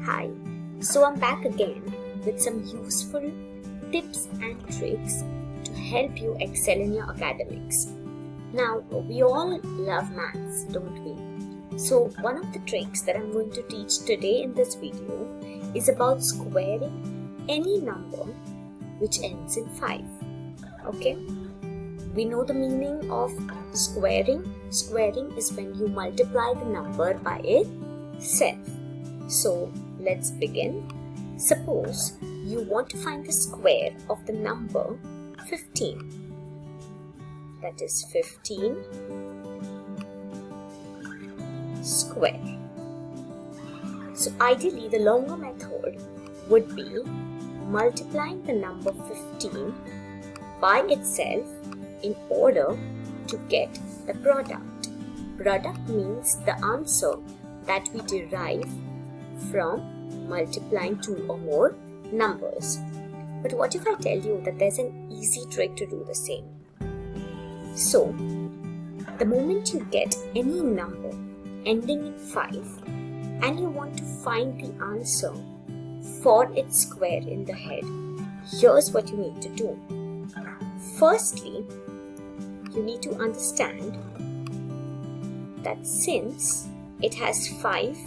Hi, so I'm back again with some useful tips and tricks to help you excel in your academics. Now, we all love maths, don't we? So, one of the tricks that I'm going to teach today in this video is about squaring any number which ends in 5. Okay? We know the meaning of squaring. Squaring is when you multiply the number by itself. So, let's begin. Suppose you want to find the square of the number 15. That is 15 square. So, ideally, the longer method would be multiplying the number 15 by itself in order to get the product. Product means the answer that we derive from multiplying two or more numbers. But what if I tell you that there's an easy trick to do the same? So, the moment you get any number ending in 5 and you want to find the answer for its square in the head, here's what you need to do. Firstly, you need to understand that since it has 5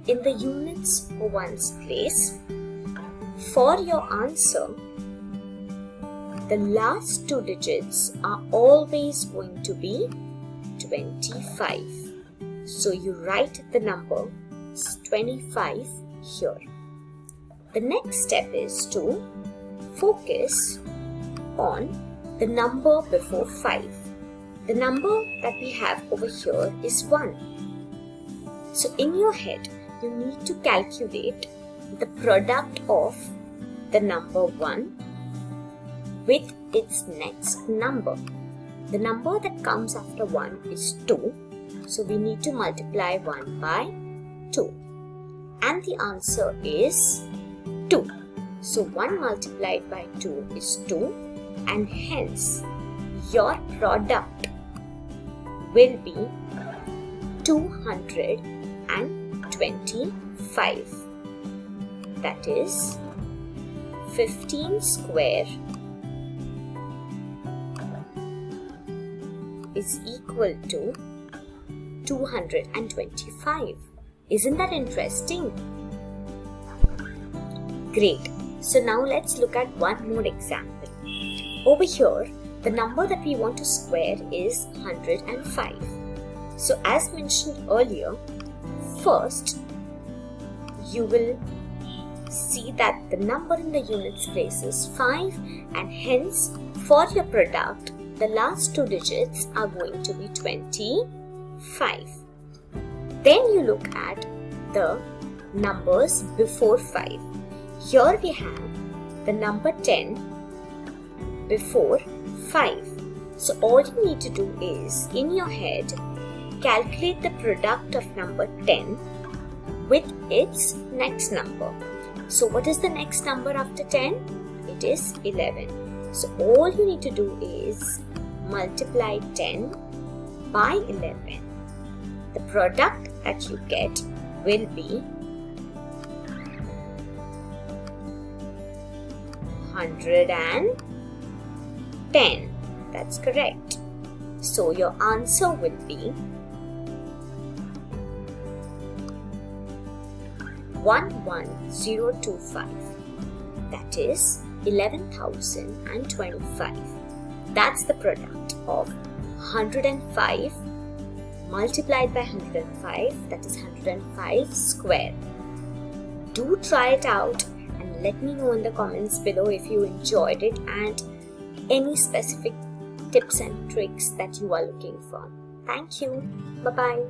in the units or ones place, for your answer, the last two digits are always going to be 25. So you write the number 25 here. The next step is to focus on the number before 5. The number that we have over here is 1. So in your head, you need to calculate the product of the number 1 with its next number. The number that comes after 1 is 2. So we need to multiply 1 by 2. And the answer is 2. So 1 multiplied by 2 is 2. And hence, your product will be 225. That is 15 square is equal to 225. Isn't that interesting? Great. So now let's look at one more example. Over here, the number that we want to square is 105. So as mentioned earlier, first you will see that the number in the units place is 5 and hence for your product, the last two digits are going to be 25. Then you look at the numbers before 5. Here we have the number 10 before 5. So all you need to do is, in your head, calculate the product of number 10 with its next number. So what is the next number after 10? It is 11. So all you need to do is multiply 10 by 11. The product that you get will be 110. That's correct. So your answer will be 11025. That is 11,025. That's the product of 105 multiplied by 105. That is 105 square. Do try it out and let me know in the comments below if you enjoyed it and any specific tips and tricks that you are looking for. Thank you. Bye-bye.